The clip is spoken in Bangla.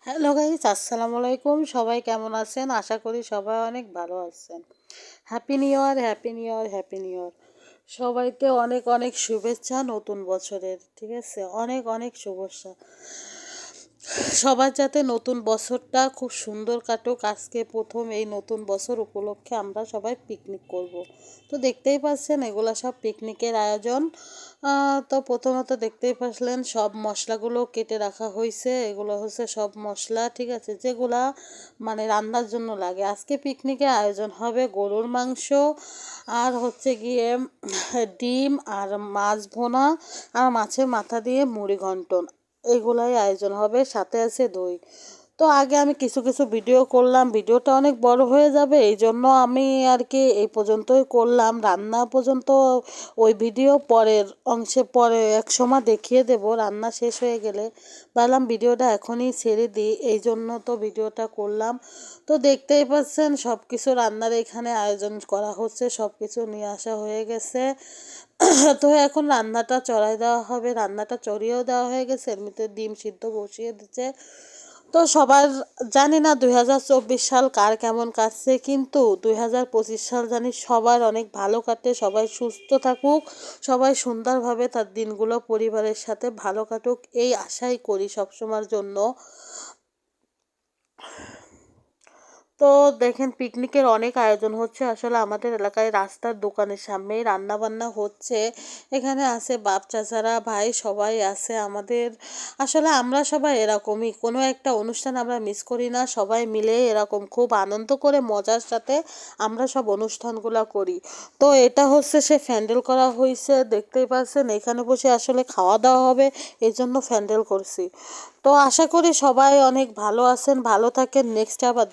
হ্যালো গাইস, আসসালামু আলাইকুম। সবাই কেমন আছেন? আশা করি সবাই অনেক ভালো আছেন। Happy new year, happy new year, happy new year. সবাইকে অনেক অনেক শুভেচ্ছা নতুন বছরের। ঠিক আছে, অনেক অনেক শুভেচ্ছা। সবার যাতে নতুন বছরটা খুব সুন্দর কাটুক। আজকে প্রথম এই নতুন বছর উপলক্ষে আমরা সবাই পিকনিক করব। তো দেখতেই পাচ্ছেন এগুলো সব পিকনিকের আয়োজন। তো প্রথমত দেখতেই পাচ্ছেন সব মশলাগুলো কেটে রাখা হয়েছে। এগুলো হচ্ছে সব মশলা, ঠিক আছে, যেগুলা মানে রান্নার জন্য লাগে। আজকে পিকনিকের আয়োজন হবে গরুর মাংস, আর হচ্ছে গিয়ে ডিম, আর মাছ ভোনা, আর মাছের মাথা দিয়ে মুড়ি ঘন্টন। এগুলাই আয়োজন হবে, সাথে আছে দই। তো আগে আমি কিছু কিছু ভিডিও করলাম, ভিডিওটা অনেক বড় হয়ে যাবে, এই জন্য আমি আর কি এই পর্যন্তই করলাম। রান্না পর্যন্ত ওই ভিডিও পরের অংশে পরে এক সময় দেখিয়ে দেব, রান্না শেষ হয়ে গেলে। ভাবলাম ভিডিওটা এখনই ছেড়ে দিই, এই জন্য তো ভিডিওটা করলাম। তো দেখতেই পাচ্ছেন সব কিছু রান্নার এখানে আয়োজন করা হচ্ছে, সব কিছু নিয়ে আসা হয়ে গেছে। তো এখন রান্নাটা চড়াই দেওয়া হবে, রান্নাটা চড়িয়েও দেওয়া হয়ে গেছে, এর মধ্যে ডিম সিদ্ধ বসিয়ে দিচ্ছে। তো সবার জানি না 2024 সাল কার কেমন কাটছে, কিন্তু 2025 সাল জানি সবার অনেক ভালো কাটে, সবাই সুস্থ থাকুক, সবাই সুন্দরভাবে তার দিনগুলো পরিবারের সাথে ভালো কাটুক, এই আশাই করি সবসময়ের জন্য। তো দেখেন পিকনিকের অনেক আয়োজন হচ্ছে আসলে আমাদের এলাকায়, রাস্তার দোকানের সামনেই রান্না বান্না হচ্ছে। এখানে আছে বাপ চাচারা ভাই সবাই আছে আমাদের। আসলে আমরা সবাই এরকমই, কোনো একটা অনুষ্ঠান আমরা মিস করি না, সবাই মিলে এরকম খুব আনন্দ করে মজার সাথে আমরা সব অনুষ্ঠানগুলো করি। তো এটা হচ্ছে সে প্যান্ডেল করা হয়েছে, দেখতেই পাচ্ছেন এখানে বসে আসলে খাওয়া দাওয়া হবে, এই জন্য প্যান্ডেল করছি। তো আশা করি সবাই অনেক ভালো আছেন, ভালো থাকেন। নেক্সট আবার